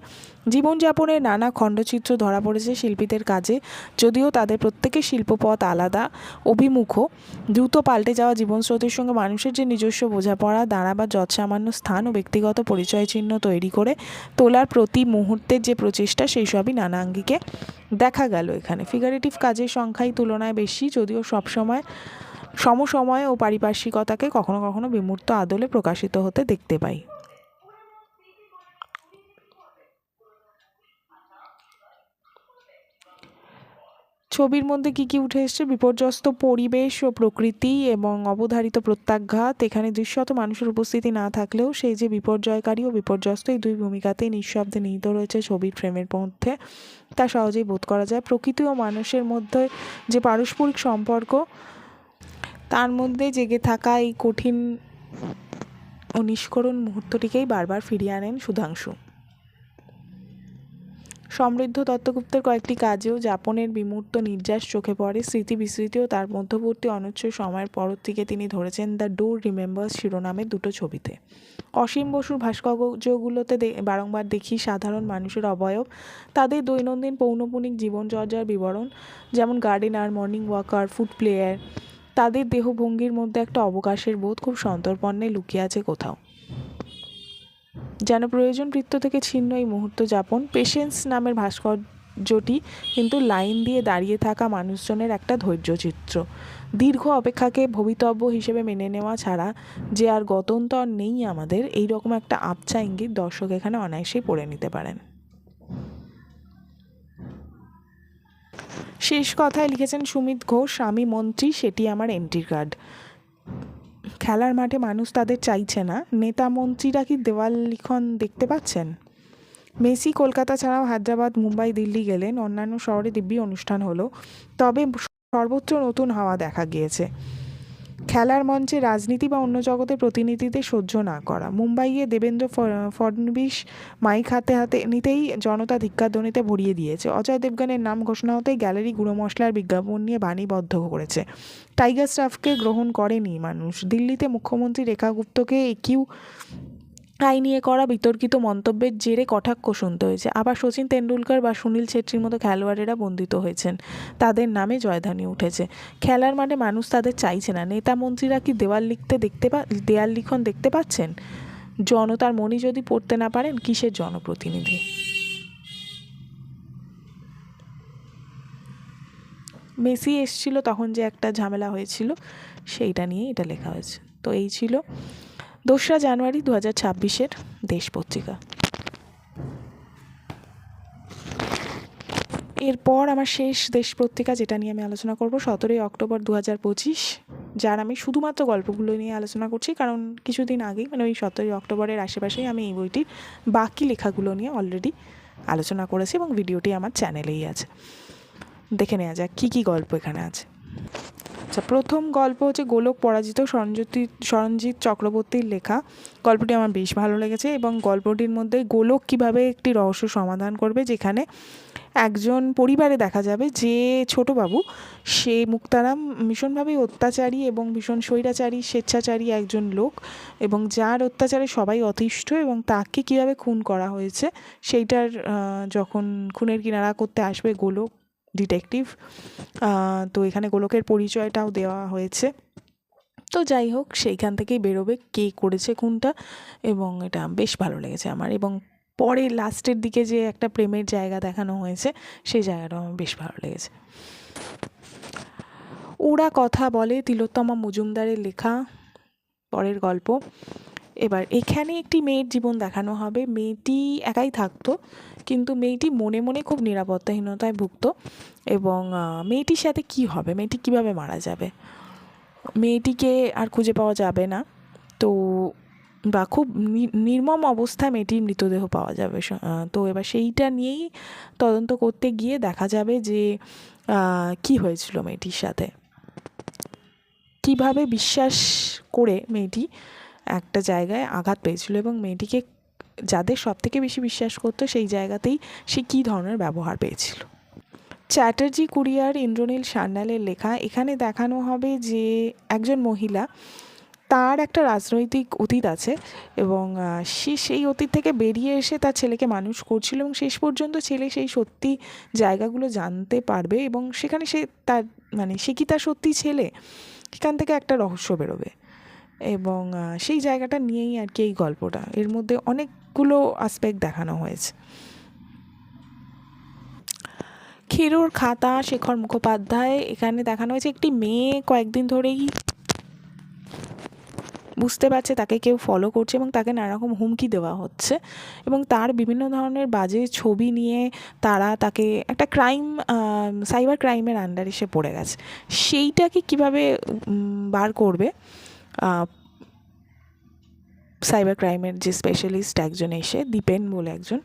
জীবনযাপনের নানা খণ্ডচিত্র ধরা পড়েছে শিল্পীদের কাজে, যদিও তাদের প্রত্যেকের শিল্পপথ আলাদা, অভিমুখ। দ্রুত পাল্টে যাওয়া জীবনস্রোতের সঙ্গে মানুষের যে নিজস্ব বোঝাপড়া, দাঁড়াবার যৎসামান্য স্থান ও ব্যক্তিগত পরিচয় চিহ্ন তৈরি করে তোলার প্রতি মুহূর্তের যে প্রচেষ্টা, সেই সবই নানা আঙ্গিকে দেখা গেল এখানে। ফিগারেটিভ কাজের সংখ্যাই তুলনায় বেশি, যদিও সবসময় সমসময় ও পারিপার্শ্বিকতাকে কখনো কখনো বিমূর্ত আদলে প্রকাশিত হতে দেখতে পাই। ছবির মধ্যে কী কী উঠে এসছে? বিপর্যস্ত পরিবেশ ও প্রকৃতি এবং অবধারিত প্রত্যাঘাত। এখানে দৃশ্যত মানুষের উপস্থিতি না থাকলেও সেই যে বিপর্যয়কারী ও বিপর্যস্ত, এই দুই ভূমিকাতেই নিঃশব্দে নিহিত রয়েছে ছবির ফ্রেমের মধ্যে, তা সহজেই বোধ করা যায়। প্রকৃতি ও মানুষের মধ্যে যে পারস্পরিক সম্পর্ক, তার মধ্যে জেগে থাকা এই কঠিন ও নিষ্করুণ মুহূর্তটিকেই বারবার ফিরিয়ে আনেন সুধাংশু। সমৃদ্ধ দত্তগুপ্তের কয়েকটি কাজেও যাপনের বিমূর্ত নির্যাস চোখে পড়ে। স্মৃতি বিস্মৃতিও তার মধ্যবর্তী অনশ্বর সময়ের পরবর্তীকে তিনি ধরেছেন দ্য ডু রিমেম্বার্স শিরোনামের দুটো ছবিতে। অসীম বসুর ভাস্কর্যগুলোতে বারংবার দেখি সাধারণ মানুষের অবয়ব, তাদের দৈনন্দিন পৌনপুনিক জীবনচর্যার বিবরণ, যেমন gardener, morning walker, food player. তাদের দেহভঙ্গির মধ্যে একটা অবকাশের বোধ খুব সন্তর্পণে লুকিয়ে আছে কোথাও, যেন প্রয়োজন বৃত্ত থেকে ছিন্ন এই মুহূর্ত যাপন। পেশেন্স নামের ভাস্কর্যটি কিন্তু লাইন দিয়ে দাঁড়িয়ে থাকা মানুষজনের একটা ধৈর্যচিত্র, দীর্ঘ অপেক্ষাকে ভবিতব্য হিসেবে মেনে নেওয়া ছাড়া যে আর গত্যন্তর নেই আমাদের, এই রকম একটা আবছা ইঙ্গিত দর্শক এখানে অনায়াসেই পড়ে নিতে পারেন। শেষ কথায় লিখেছেন সুমিত ঘোষ, আমি মন্ত্রী, সেটি আমার এন্ট্রি কার্ড। খেলার মাঠে মানুষ তাদের চাইছে না, নেতা মন্ত্রীরা কি দেওয়াল লিখন দেখতে পাচ্ছেন? মেসি কলকাতা ছাড়াও হায়দ্রাবাদ, মুম্বাই, দিল্লি গেলেন, অন্যান্য শহরে দিব্যি অনুষ্ঠান হলো, তবে সর্বত্র নতুন হাওয়া দেখা গিয়েছে। খেলার মঞ্চে রাজনীতি বা অন্য জগতের প্রতিনিধিদের সহ্য না করা। মুম্বাইয়ে দেবেন্দ্র ফডনবিস মাইক হাতে হাতে নিতেই জনতা ধিক্কারধ্বনিতে ভরিয়ে দিয়েছে। অজয় দেবগনের নাম ঘোষণা হতেই গ্যালারি গুঁড়ো মশলার বিজ্ঞাপন নিয়ে বাণীবদ্ধ করেছে। টাইগার শ্রফকে গ্রহণ করেনি মানুষ। দিল্লিতে মুখ্যমন্ত্রী রেখা গুপ্তকে কিউ আই নিয়ে করা বিতর্কিত মন্তব্যের জেরে কটাক্ষ শুনতে হয়েছে। আবার সচিন তেন্ডুলকর বা সুনীল ছেত্রীর মতো খেলোয়াড়েরা বন্দিত হয়েছেন, তাদের নামে জয়ধ্বনি উঠেছে। খেলার মাঠে মানুষ তাদের চাইছে না, নেতা মন্ত্রীরা কি দেয়াল লিখন দেখতে পাচ্ছেন? জনতার মনই যদি পড়তে না পারেন, কিসের জনপ্রতিনিধি? মেসি এসছিল তখন যে একটা ঝামেলা হয়েছিল, সেইটা নিয়ে এটা লেখা হয়েছে। তো এই ছিল 2রা জানুয়ারি 2026-এর দেশ পত্রিকা। এরপর আমার শেষ দেশ পত্রিকা, যেটা নিয়ে আমি আলোচনা করব, 17ই অক্টোবর 2025, যার আমি শুধুমাত্র গল্পগুলো নিয়ে আলোচনা করছি, কারণ কিছুদিন আগেই মানে ওই 17ই অক্টোবরের আশেপাশেই আমি এই বইটির বাকি লেখাগুলো নিয়ে অলরেডি আলোচনা করেছি এবং ভিডিওটি আমার চ্যানেলেই আছে। দেখে নেওয়া যাক কী কী গল্প এখানে আছে। আচ্ছা, প্রথম গল্প হচ্ছে গোলক পরাজিত, সরঞ্জিৎ চক্রবর্তীর লেখা। গল্পটি আমার বেশ ভালো লেগেছে এবং গল্পটির মধ্যে গোলক কীভাবে একটি রহস্য সমাধান করবে, যেখানে একজন পরিবারে দেখা যাবে যে ছোটবাবু, সে মুক্তারাম ভীষণভাবেই অত্যাচারী এবং ভীষণ স্বৈরাচারী স্বেচ্ছাচারী একজন লোক, এবং যার অত্যাচারে সবাই অতিষ্ঠ, এবং তাকে কীভাবে খুন করা হয়েছে সেইটার যখন খুনের কিনারা করতে আসবে গোলক ডিটেকটিভ, তো এখানে গোলকের পরিচয়টাও দেওয়া হয়েছে। তো যাই হোক, সেইখান থেকেই বেরোবে কে করেছে খুনটা, এবং এটা বেশ ভালো লেগেছে আমার। এবং পরে লাস্টের দিকে যে একটা প্রেমের জায়গা দেখানো হয়েছে, সেই জায়গাটাও আমার বেশ ভালো লেগেছে। ওরা কথা বলে, তিলোত্তমা মজুমদারের লেখা পরের গল্প। এবার এখানে একটি মেয়ের জীবন দেখানো হবে। মেয়েটি একাই থাকতো, কিন্তু মেয়েটি মনে মনে খুব নিরাপত্তাহীনতায় ভুগত, এবং মেয়েটির সাথে কি হবে, মেয়েটি কিভাবে মারা যাবে, মেয়েটিকে আর খুঁজে পাওয়া যাবে না, তো বা খুব নির্মম অবস্থায় মেয়েটির মৃতদেহ পাওয়া যাবে। তো এবার সেইটা নিয়েই তদন্ত করতে গিয়ে দেখা যাবে যে কি হয়েছিল মেয়েটির সাথে, কিভাবে বিশ্বাস করে মেয়েটি একটা জায়গায় আঘাত পেয়েছিল, এবং মেয়েটিকে যাদের সব থেকে বেশি বিশ্বাস করতো সেই জায়গাতেই সে কী ধরনের ব্যবহার পেয়েছিল। চ্যাটার্জি কুরিয়ার ইন্দ্রনীল সান্যালের লেখা। এখানে দেখানো হবে যে একজন মহিলা, তার একটা রাজনৈতিক অতীত আছে, এবং সে সেই অতীত থেকে বেরিয়ে এসে তার ছেলেকে মানুষ করছিল, এবং শেষ পর্যন্ত ছেলে সেই সত্যি জায়গাগুলো জানতে পারবে, এবং সেখানে সে তার সে কি তার সত্যি ছেলে, সেখান থেকে একটা রহস্য বেরোবে, এবং সেই জায়গাটা নিয়েই আর কি এই গল্পটা। এর মধ্যে অনেকগুলো আসপেক্ট দেখানো হয়েছে। ক্ষীরোর খাতা, শেখর মুখোপাধ্যায়। এখানে দেখানো হয়েছে একটি মেয়ে কয়েকদিন ধরেই বুঝতে পারছে তাকে কেউ ফলো করছে, এবং তাকে নানারকম হুমকি দেওয়া হচ্ছে, এবং তার বিভিন্ন ধরনের বাজে ছবি নিয়ে তারা তাকে একটা সাইবার ক্রাইমের আন্ডারে সে পড়ে গেছে। সেইটাকে কিভাবে বার করবে, সাইবার ক্রাইমের যে স্পেশালিস্ট একজন এসে, দীপেন বলে একজন,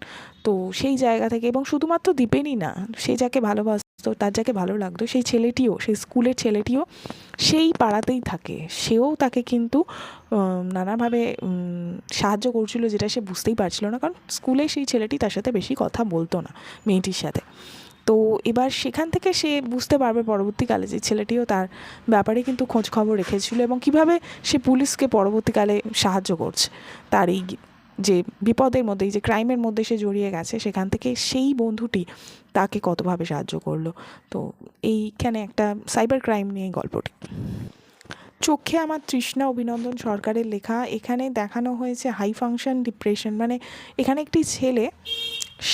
তো সেই জায়গা থেকে, এবং শুধুমাত্র দীপেনই না, সে যাকে ভালোবাসতো, তার যাকে ভালো লাগতো, সেই ছেলেটিও, সেই স্কুলের ছেলেটিও সেই পাড়াতেই থাকে, সেও তাকে কিন্তু নানাভাবে সাহায্য করছিল, যেটা সে বুঝতেই পারছিল না, কারণ স্কুলে সেই ছেলেটি তার সাথে বেশি কথা বলতো না, মেয়েটির সাথে। তো এবার সেখান থেকে সে বুঝতে পারবে পরবর্তীকালে যে ছেলেটিও তার ব্যাপারে কিন্তু খোঁজ খবর রেখেছিল, এবং কিভাবে সে পুলিশকে পরবর্তীকালে সাহায্য করছে তার এই যে বিপদের মধ্যে, এই যে ক্রাইমের মধ্যে সে জড়িয়ে গেছে, সেখান থেকে সেই বন্ধুটি তাকে কতভাবে সাহায্য করলো। তো এইখানে একটা সাইবার ক্রাইম নিয়ে গল্পটি। চোখে আমার তৃষ্ণা অভিনন্দন সরকারের লেখা। এখানে দেখানো হয়েছে হাই ফাংশন ডিপ্রেশন, মানে এখানে একটি ছেলে,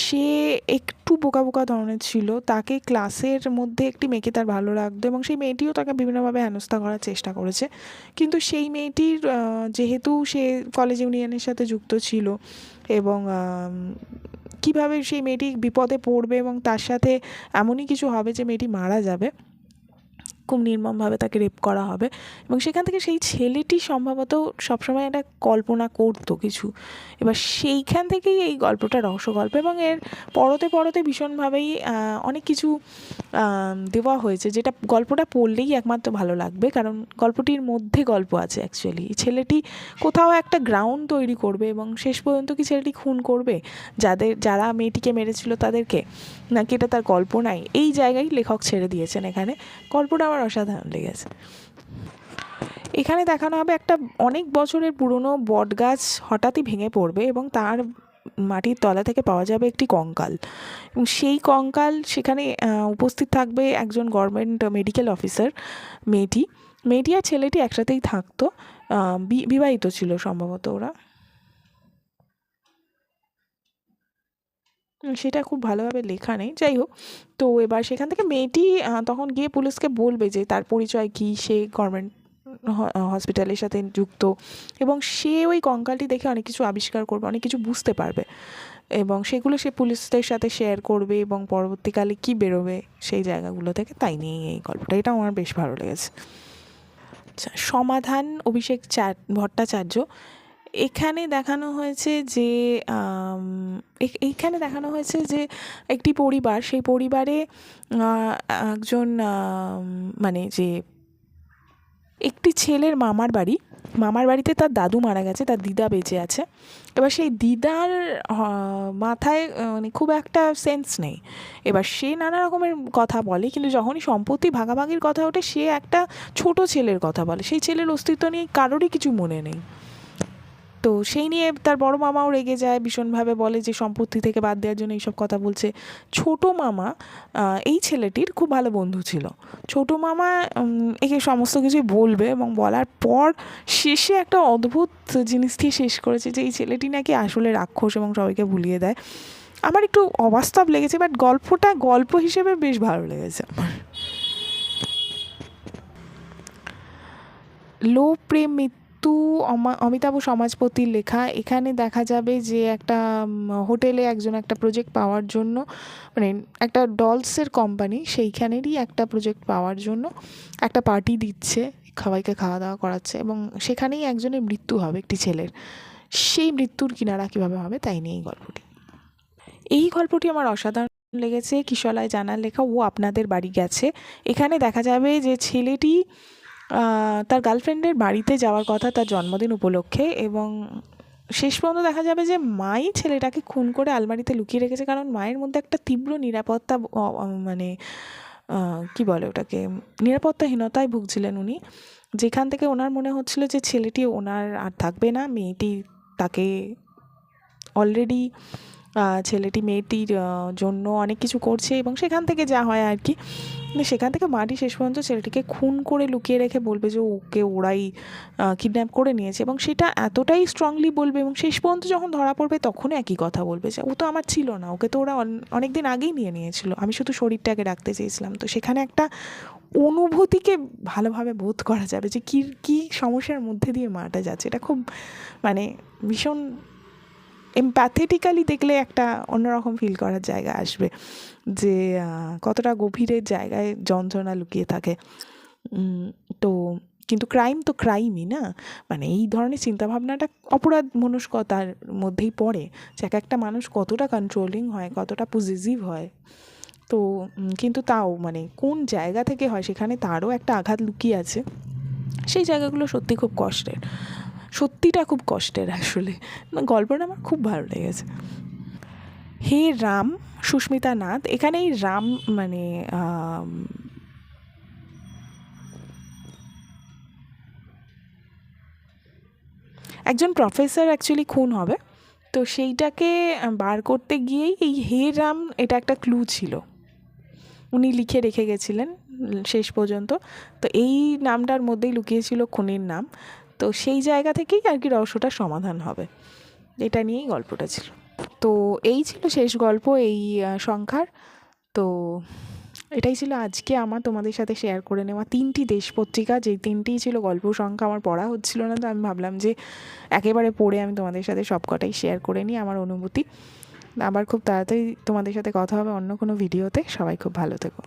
সে একটু বোকা বোকা ধরনের ছিল, তাকে ক্লাসের মধ্যে একটি মেয়েকে তার ভালো লাগতো, এবং সেই মেয়েটিও তাকে বিভিন্নভাবে হেনস্থা করার চেষ্টা করেছে, কিন্তু সেই মেয়েটির যেহেতু সে কলেজ ইউনিয়নের সাথে যুক্ত ছিল, এবং কীভাবে সেই মেয়েটি বিপদে পড়বে এবং তার সাথে এমনই কিছু হবে যে মেয়েটি মারা যাবে, খুব নির্মমভাবে তাকে রেপ করা হবে, এবং সেখান থেকে সেই ছেলেটি সম্ভবত সবসময় একটা কল্পনা করতো কিছু, এবার সেইখান থেকেই এই গল্পটা রহস্য গল্প, এবং এর পরতে পরতে ভীষণভাবেই অনেক কিছু দেওয়া হয়েছে, যেটা গল্পটা পড়লেই একমাত্র ভালো লাগবে, কারণ গল্পটির মধ্যে গল্প আছে অ্যাকচুয়ালি। ছেলেটি কোথাও একটা গ্রাউন্ড তৈরি করবে, এবং শেষ পর্যন্ত কি ছেলেটি খুন করবে যারা মেয়েটিকে মেরেছিল তাদেরকে, নাকি এটা তার কল্পনাই, এই জায়গায় লেখক ছেড়ে দিয়েছেন। এখানে গল্পটা আমার অসাধারণ লেগেছে। এখানে দেখানো হবে একটা অনেক বছরের পুরনো বট গাছ হঠাৎই ভেঙে পড়বে, এবং তার মাটির তলা থেকে পাওয়া যাবে একটি কঙ্কাল, এবং সেই কঙ্কাল, সেখানে উপস্থিত থাকবে একজন গভর্নমেন্ট মেডিকেল অফিসার। মেয়েটি আর ছেলেটি একসাথেই থাকতো, বিবাহিত ছিল সম্ভবত ওরা, সেটা খুব ভালোভাবে লেখা নেই, যাই হোক। তো এবার সেখান থেকে মেয়েটি তখন গিয়ে পুলিশকে বলবে যে তার পরিচয় কী, সে গভর্নমেন্ট হসপিটালের সাথে যুক্ত, এবং সে ওই কঙ্কালটি দেখে অনেক কিছু আবিষ্কার করবে, অনেক কিছু বুঝতে পারবে, এবং সেগুলো সে পুলিশদের সাথে শেয়ার করবে, এবং পরবর্তীকালে কী বেরোবে সেই জায়গাগুলো থেকে, তাই নিয়েই এই গল্পটা। এটা আমার বেশ ভালো লেগেছে। আচ্ছা, সমাধান অভিষেক ভট্টাচার্য। এখানে দেখানো হয়েছে যে এইখানে দেখানো হয়েছে যে একটি পরিবার, সেই পরিবারে একজন মানে যে একটি ছেলের মামার বাড়িতে তার দাদু মারা গেছে, তার দিদা বেঁচে আছে, এবার সেই দিদার মাথায় মানে খুব একটা সেন্স নেই, এবার সে নানা রকমের কথা বলে, কিন্তু যখনই সম্পত্তি ভাগাভাগির কথা ওঠে, সে একটা ছোট ছেলের কথা বলে, সেই ছেলের অস্তিত্ব নিয়ে কারোরই কিছু মনে নেই। তো সেই নিয়ে তার বড় মামাও রেগে যায়, ভীষণভাবে বলে যে সম্পত্তি থেকে বাদ দেওয়ার জন্য এইসব কথা বলছে। ছোটো মামা, এই ছেলেটির খুব ভালো বন্ধু ছিল, ছোটো মামা একে সমস্ত কিছুই বলবে, এবং বলার পর শেষে একটা অদ্ভুত জিনিস দিয়ে শেষ করেছে যে এই ছেলেটি নাকি আসলে রাক্ষস এবং সবাইকে ভুলিয়ে দেয়। আমার একটু অবাস্তব লেগেছে, বাট গল্পটা গল্প হিসেবে বেশ ভালো লেগেছে আমার। লো প্রেম মৃত্যু, অমিতাভ সমাজপতির লেখা। এখানে দেখা যাবে যে একটা হোটেলে একজন একটা প্রজেক্ট পাওয়ার জন্য, মানে একটা ডলসের কোম্পানি, সেইখানেরই একটা প্রজেক্ট পাওয়ার জন্য একটা পার্টি দিচ্ছে, সবাইকে খাওয়া দাওয়া করাচ্ছে, এবং সেখানেই একজনের মৃত্যু হবে, একটি ছেলের। সেই মৃত্যুর কিনারা কীভাবে হবে, তাই নিয়ে এই গল্পটি আমার অসাধারণ লেগেছে। কিশলয় জানার লেখা ও আপনাদের বাড়ি গেছে। এখানে দেখা যাবে যে ছেলেটি তার গার্লফ্রেন্ডের বাড়িতে যাওয়ার কথা তার জন্মদিন উপলক্ষে, এবং শেষ পর্যন্ত দেখা যাবে যে মাই ছেলেটাকে খুন করে আলমারিতে লুকিয়ে রেখেছে, কারণ মায়ের মধ্যে একটা তীব্র নিরাপত্তা মানে কী বলে ওটাকে, নিরাপত্তাহীনতায় ভুগছিলেন উনি, যেখান থেকে ওনার মনে হচ্ছিল যে ছেলেটি ওনার আর থাকবে না, মেয়েটি তাকে অলরেডি ছেলেটি মেয়েটির জন্য অনেক কিছু করছে, এবং সেখান থেকে যা হয় আর কি, সেখান থেকে মাটি শেষ পর্যন্ত ছেলেটিকে খুন করে লুকিয়ে রেখে বলবে যে ওকে ওরাই কিডন্যাপ করে নিয়েছে, এবং সেটা এতটাই স্ট্রংলি বলবে, এবং শেষ পর্যন্ত যখন ধরা পড়বে তখন একই কথা বলবে যে ও তো আমার ছিল না, ওকে তো ওরা অনেক দিন আগেই নিয়ে নিয়েছিল, আমি শুধু শরীরটাকে রাখতে চেয়েছিলাম। তো সেখানে একটা অনুভূতিকে ভালোভাবে বোধ করা যাবে যে কী সমস্যার মধ্যে দিয়ে মাটা যাচ্ছে। এটা খুব মানে ভীষণ এমপ্যাথেটিক্যালি দেখলে একটা অন্যরকম ফিল করার জায়গা আসবে, যে কতটা গভীরের জায়গায় যন্ত্রণা লুকিয়ে থাকে। তো কিন্তু ক্রাইম তো ক্রাইমই না, মানে এই ধরনের চিন্তাভাবনাটা অপরাধ মনস্কতার মধ্যেই পড়ে, যে এক একটা মানুষ কতটা কন্ট্রোলিং হয়, কতটা পজিটিভ হয়। তো কিন্তু তাও মানে কোন জায়গা থেকে হয় সেখানে তারও একটা আঘাত লুকিয়ে আছে। সেই জায়গাগুলো সত্যি খুব কষ্টের, সত্যিটা খুব কষ্টের আসলে। গল্পটা আমার খুব ভালো লেগেছে। হে রাম, সুস্মিতা নাথ। এখানে এই রাম মানে একজন প্রফেসর অ্যাকচুয়ালি খুন হবে, তো সেইটাকে বার করতে গিয়েই এই হে রাম এটা একটা ক্লু ছিল, উনি লিখে রেখে গেছিলেন শেষ পর্যন্ত। তো এই নামটার মধ্যেই লুকিয়েছিল খুনির নাম, তো সেই জায়গা থেকেই আর কি রহস্যটার সমাধান হবে, এটা নিয়েই গল্পটা ছিল। তো এই ছিল শেষ গল্প এই সংখ্যার। তো এটাই ছিল আজকে আমার তোমাদের সাথে শেয়ার করে নেওয়া 3টি দেশ পত্রিকা, যেই 3টিই ছিল গল্প সংখ্যা। আমার পড়া হচ্ছিল না, তো আমি ভাবলাম যে একেবারে পড়ে আমি তোমাদের সাথে সবকটাই শেয়ার করে নিই আমার অনুভূতি। আবার খুব তাড়াতাড়ি তোমাদের সাথে কথা হবে অন্য কোনো ভিডিওতে। সবাই খুব ভালো থেকো।